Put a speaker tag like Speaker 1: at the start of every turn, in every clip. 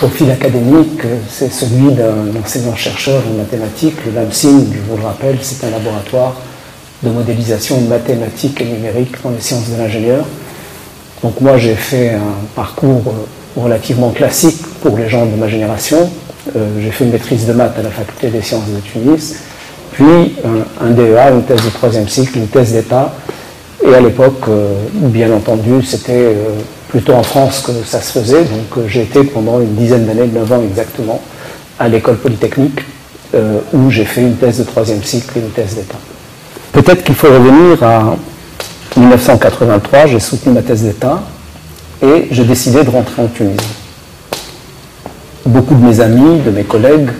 Speaker 1: profil académique, c'est celui d'un enseignant-chercheur en mathématiques. Le LAMSIM, je vous le rappelle, c'est un laboratoire de modélisation mathématique et numérique dans les sciences de l'ingénieur. Donc moi, j'ai fait un parcours relativement classique pour les gens de ma génération. J'ai fait une maîtrise de maths à la faculté des sciences de Tunis, puis un DEA, une thèse de 3e cycle, une thèse d'État. Et à l'époque, bien entendu, c'était plutôt en France que ça se faisait. Donc j'ai été pendant une dizaine d'années, 9 ans exactement, à l'école polytechnique, où j'ai fait une thèse de 3e cycle et une thèse d'État. Peut-être qu'il faut revenir à 1983, j'ai soutenu ma thèse d'État et j'ai décidé de rentrer en Tunisie. Beaucoup de mes amis, de mes collègues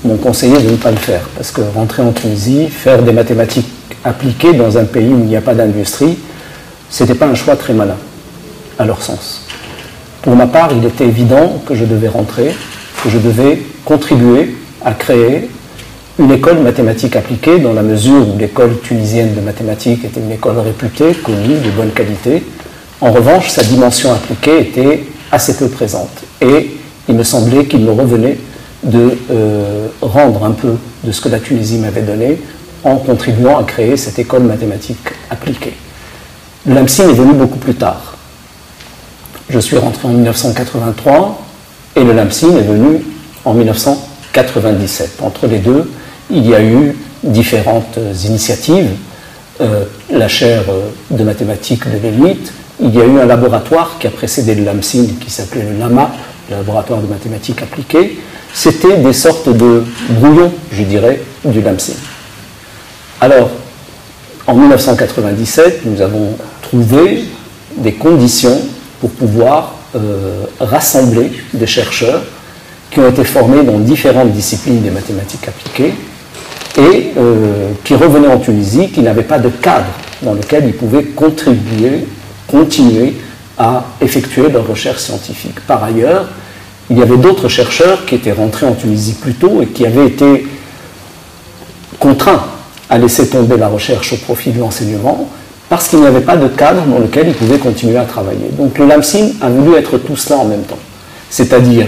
Speaker 1: m'ont conseillé de ne pas le faire, parce que rentrer en Tunisie, faire des mathématiques appliquées dans un pays où il n'y a pas d'industrie, ce n'était pas un choix très malin, à leur sens. Pour ma part, il était évident que je devais rentrer, que je devais contribuer à créer une école mathématique appliquée, dans la mesure où l'école tunisienne de mathématiques était une école réputée, connue, de bonne qualité. En revanche, sa dimension appliquée était assez peu présente. Et il me semblait qu'il me revenait de rendre un peu de ce que la Tunisie m'avait donné en contribuant à créer cette école mathématique appliquée. Le LAMSIM est venu beaucoup plus tard. Je suis rentré en 1983 et le LAMSIM est venu en 1997. Entre les deux, il y a eu différentes initiatives. La chaire de mathématiques de l'élite, il y a eu un laboratoire qui a précédé le LAMSIM qui s'appelait le LAMA, le laboratoire de mathématiques appliquées. C'était des sortes de brouillons, je dirais, du LAMSIM. Alors, en 1997, nous avons trouvé des conditions pour pouvoir rassembler des chercheurs qui ont été formés dans différentes disciplines des mathématiques appliquées et qui revenaient en Tunisie, qui n'avaient pas de cadre dans lequel ils pouvaient contribuer, continuer à effectuer leurs recherches scientifiques. Par ailleurs, il y avait d'autres chercheurs qui étaient rentrés en Tunisie plus tôt et qui avaient été contraints à laisser tomber la recherche au profit de l'enseignement parce qu'il n'y avait pas de cadre dans lequel ils pouvaient continuer à travailler. Donc le LAMSIM a voulu être tout cela en même temps, c'est-à-dire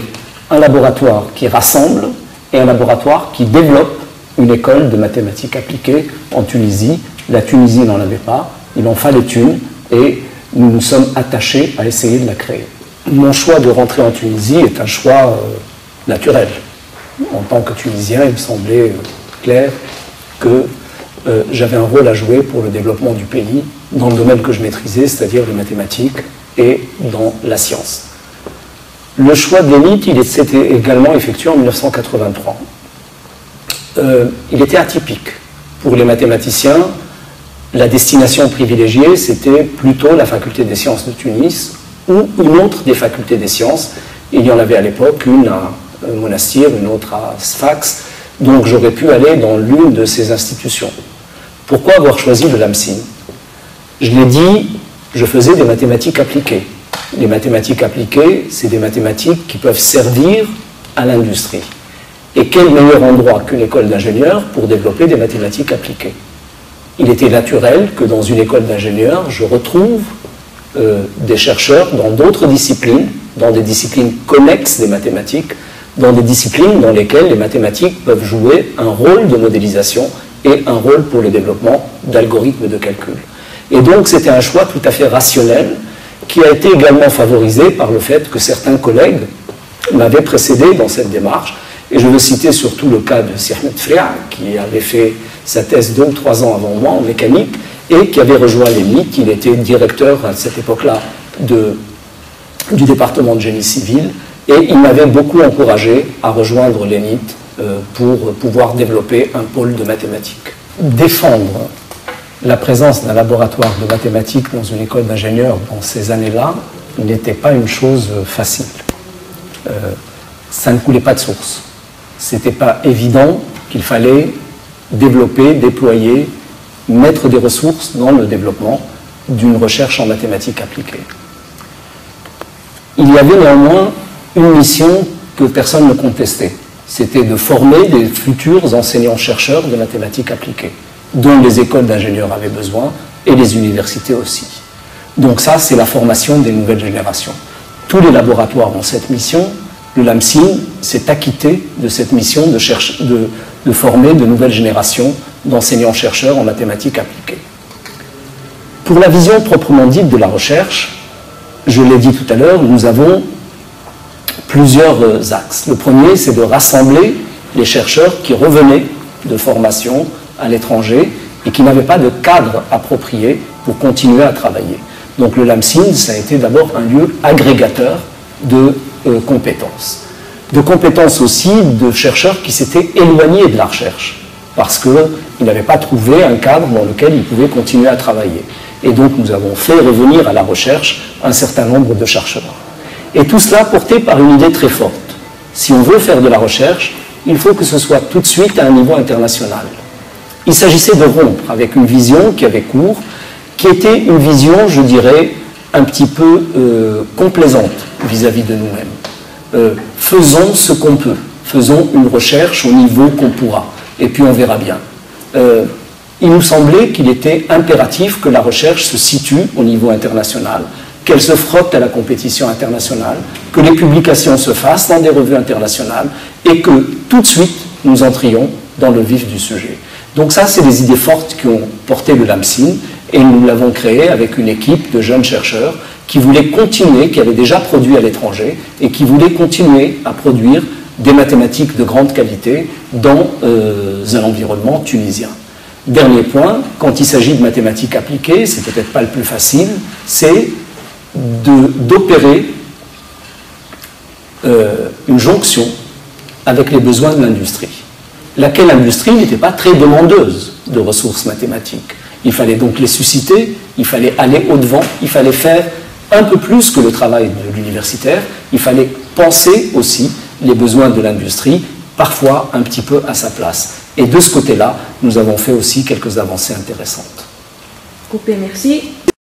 Speaker 1: un laboratoire qui rassemble et un laboratoire qui développe une école de mathématiques appliquées en Tunisie. La Tunisie n'en avait pas, il en fallait une et nous nous sommes attachés à essayer de la créer. Mon choix de rentrer en Tunisie est un choix naturel. En tant que Tunisien, il me semblait clair que j'avais un rôle à jouer pour le développement du pays dans le domaine que je maîtrisais, c'est-à-dire les mathématiques et dans la science. Le choix de l'élite, il s'était également effectué en 1983. Il était atypique. Pour les mathématiciens, la destination privilégiée, c'était plutôt la faculté des sciences de Tunis ou une autre des facultés des sciences. Il y en avait à l'époque une à Monastir, une autre à Sfax, donc j'aurais pu aller dans l'une de ces institutions. Pourquoi avoir choisi le LAMSIM? Je l'ai dit, je faisais des mathématiques appliquées. Les mathématiques appliquées, c'est des mathématiques qui peuvent servir à l'industrie. Et quel meilleur endroit qu'une école d'ingénieurs pour développer des mathématiques appliquées? Il était naturel que dans une école d'ingénieurs, je retrouve des chercheurs dans d'autres disciplines, dans des disciplines connexes des mathématiques, dans des disciplines dans lesquelles les mathématiques peuvent jouer un rôle de modélisation et un rôle pour le développement d'algorithmes de calcul. Et donc c'était un choix tout à fait rationnel qui a été également favorisé par le fait que certains collègues m'avaient précédé dans cette démarche. Et je veux citer surtout le cas de Sirmet Frea, qui avait fait sa thèse 2 ou 3 ans avant moi en mécanique et qui avait rejoint l'ENIT. Il était directeur à cette époque-là du département de génie civil et il m'avait beaucoup encouragé à rejoindre l'ENIT pour pouvoir développer un pôle de mathématiques. Défendre la présence d'un laboratoire de mathématiques dans une école d'ingénieurs dans ces années-là n'était pas une chose facile. Ça ne coulait pas de source. Ce n'était pas évident qu'il fallait développer, déployer, mettre des ressources dans le développement d'une recherche en mathématiques appliquées. Il y avait néanmoins une mission que personne ne contestait. C'était de former des futurs enseignants-chercheurs de mathématiques appliquées, dont les écoles d'ingénieurs avaient besoin et les universités aussi. Donc ça, c'est la formation des nouvelles générations. tous les laboratoires ont cette mission. Le LAMSIN s'est acquitté de cette mission de former de nouvelles générations d'enseignants-chercheurs en mathématiques appliquées. Pour la vision proprement dite de la recherche, je l'ai dit tout à l'heure, nous avons plusieurs axes. Le premier, c'est de rassembler les chercheurs qui revenaient de formation à l'étranger et qui n'avaient pas de cadre approprié pour continuer à travailler. Donc le LAMSIN, ça a été d'abord un lieu agrégateur de compétences. De compétences aussi de chercheurs qui s'étaient éloignés de la recherche, parce qu'ils n'avaient pas trouvé un cadre dans lequel ils pouvaient continuer à travailler. Et donc nous avons fait revenir à la recherche un certain nombre de chercheurs. Et tout cela porté par une idée très forte. Si on veut faire de la recherche, il faut que ce soit tout de suite à un niveau international. Il s'agissait de rompre avec une vision qui avait cours, qui était une vision, je dirais, un petit peu complaisante vis-à-vis de nous-mêmes. Faisons ce qu'on peut, faisons une recherche au niveau qu'on pourra, et puis on verra bien. Il nous semblait qu'il était impératif que la recherche se situe au niveau international, qu'elle se frotte à la compétition internationale, que les publications se fassent dans des revues internationales, et que tout de suite nous entrions dans le vif du sujet. Donc ça, c'est des idées fortes qui ont porté le LAMSIN, et nous l'avons créé avec une équipe de jeunes chercheurs qui voulaient continuer, qui avaient déjà produit à l'étranger, et qui voulaient continuer à produire des mathématiques de grande qualité dans un environnement tunisien. Dernier point, quand il s'agit de mathématiques appliquées, c'est peut-être pas le plus facile, c'est d'opérer une jonction avec les besoins de l'industrie, laquelle industrie n'était pas très demandeuse de ressources mathématiques. Il fallait donc les susciter, il fallait aller au-devant, il fallait faire un peu plus que le travail de l'universitaire, il fallait penser aussi les besoins de l'industrie, parfois un petit peu à sa place. Et de ce côté-là, nous avons fait aussi quelques avancées intéressantes.
Speaker 2: Coupé, merci.